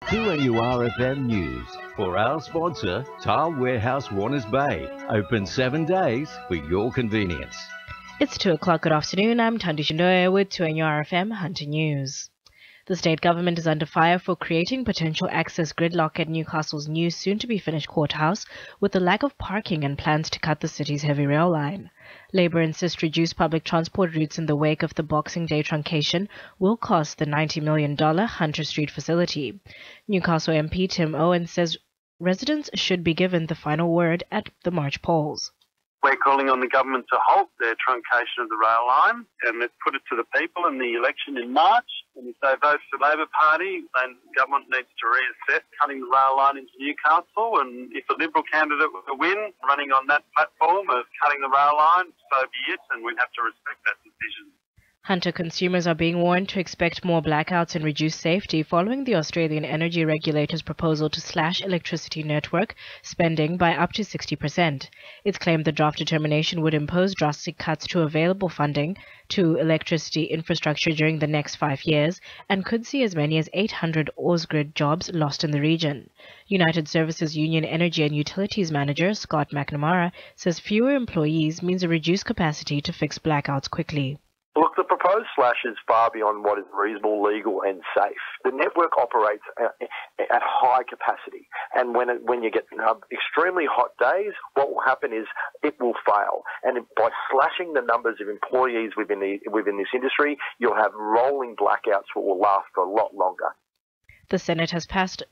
2NURFM News. For our sponsor, Tile Warehouse Warners Bay. Open 7 days for your convenience. It's 2 o'clock. Good afternoon. I'm Thandi Shindoya with 2NURFM Hunter News. The state government is under fire for creating potential access gridlock at Newcastle's new soon-to-be-finished courthouse with the lack of parking and plans to cut the city's heavy rail line. Labour insists reduced public transport routes in the wake of the Boxing Day truncation will cost the $90 million Hunter Street facility. Newcastle MP Tim Owen says residents should be given the final word at the March polls. We're calling on the government to halt their truncation of the rail line, and let's put it to the people in the election in March. And if they vote for the Labor Party, then the government needs to reassess cutting the rail line into Newcastle. And if a Liberal candidate were to win, running on that platform of cutting the rail line, so be it, and we'd have to respect that decision. Hunter consumers are being warned to expect more blackouts and reduced safety following the Australian energy regulator's proposal to slash electricity network spending by up to 60%. It's claimed the draft determination would impose drastic cuts to available funding to electricity infrastructure during the next 5 years and could see as many as 800 Ausgrid jobs lost in the region. United Services Union Energy and Utilities Manager Scott McNamara says fewer employees means a reduced capacity to fix blackouts quickly. Look, the proposed slash is far beyond what is reasonable, legal and safe. The network operates at high capacity, and when you get extremely hot days, what will happen is it will fail. And by slashing the numbers of employees within this industry, you'll have rolling blackouts that will last for a lot longer. The Senate has passed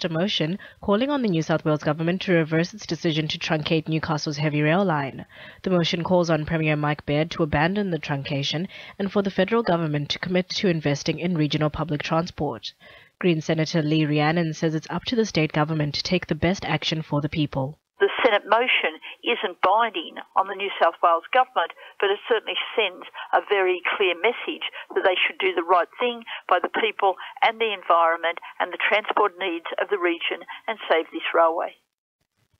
a motion calling on the New South Wales government to reverse its decision to truncate Newcastle's heavy rail line. The motion calls on Premier Mike Baird to abandon the truncation and for the federal government to commit to investing in regional public transport. Green Senator Lee Rhiannon says it's up to the state government to take the best action for the people. The Senate motion isn't binding on the New South Wales government, but it certainly sends a very clear message that they should do the right thing by the people and the environment and the transport needs of the region and save this railway.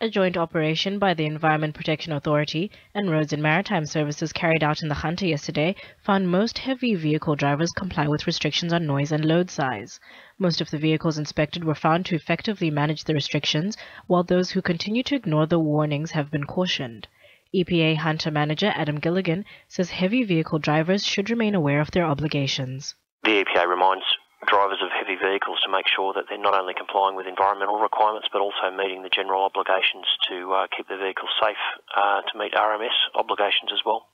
A joint operation by the Environment Protection Authority and Roads and Maritime Services carried out in the Hunter yesterday found most heavy vehicle drivers comply with restrictions on noise and load size. Most of the vehicles inspected were found to effectively manage the restrictions, while those who continue to ignore the warnings have been cautioned. EPA Hunter Manager Adam Gilligan says heavy vehicle drivers should remain aware of their obligations. The EPA reminds drivers of heavy vehicles to make sure that they're not only complying with environmental requirements but also meeting the general obligations to keep their vehicles safe to meet RMS obligations as well.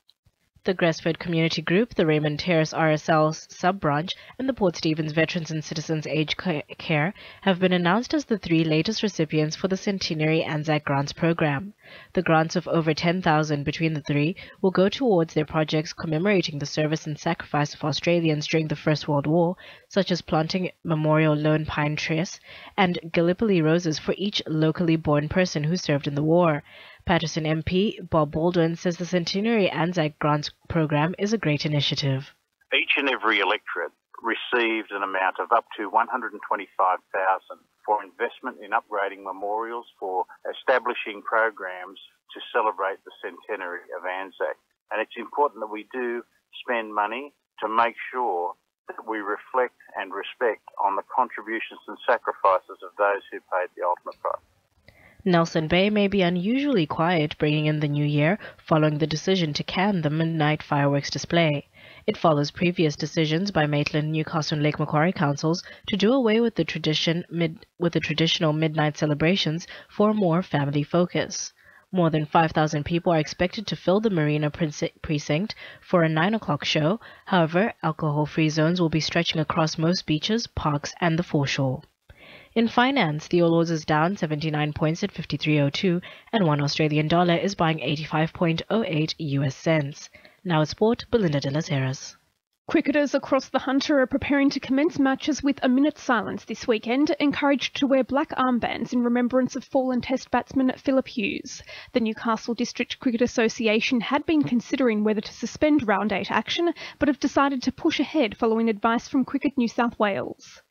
The Gresford Community Group, the Raymond Terrace RSL sub-branch, and the Port Stephens Veterans and Citizens Aged Care have been announced as the 3 latest recipients for the Centenary Anzac Grants program. The grants of over $10,000 between the 3 will go towards their projects commemorating the service and sacrifice of Australians during the First World War, such as planting Memorial Lone Pine Trees and Gallipoli roses for each locally born person who served in the war. Patterson MP Bob Baldwin says the Centenary Anzac Grants program is a great initiative. Each and every electorate received an amount of up to $125,000 for investment in upgrading memorials, for establishing programs to celebrate the centenary of Anzac. And it's important that we do spend money to make sure that we reflect and respect on the contributions and sacrifices of those who paid the ultimate price. Nelson Bay may be unusually quiet bringing in the new year following the decision to can the midnight fireworks display. It follows previous decisions by Maitland, Newcastle and Lake Macquarie councils to do away with the traditional midnight celebrations for a more family focus. More than 5,000 people are expected to fill the Marina precinct for a 9 o'clock show. However, alcohol-free zones will be stretching across most beaches, parks and the foreshore. In finance, the All Ords is down 79 points at 53.02 and $1 Australian dollar is buying 85.08 US cents. Now at sport, Belinda de las Heras. Cricketers across the Hunter are preparing to commence matches with a minute's silence this weekend, encouraged to wear black armbands in remembrance of fallen Test batsman Philip Hughes. The Newcastle District Cricket Association had been considering whether to suspend Round 8 action, but have decided to push ahead following advice from Cricket New South Wales.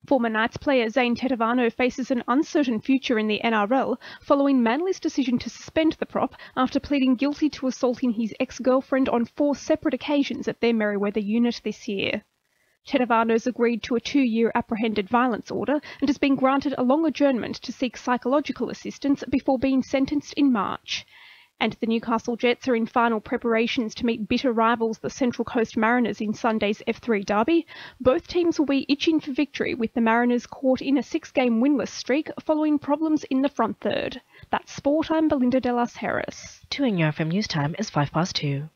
Former Knights player Zane Tetevano faces an uncertain future in the NRL following Manly's decision to suspend the prop after pleading guilty to assaulting his ex-girlfriend on 4 separate occasions at their Merewether unit this year. Tedavano's agreed to a 2-year apprehended violence order and has been granted a long adjournment to seek psychological assistance before being sentenced in March. And the Newcastle Jets are in final preparations to meet bitter rivals the Central Coast Mariners in Sunday's F3 derby. Both teams will be itching for victory, with the Mariners caught in a 6-game winless streak following problems in the front third. That's sport. I'm Belinda de las Heras. 2 in your FM News Time is 2:05.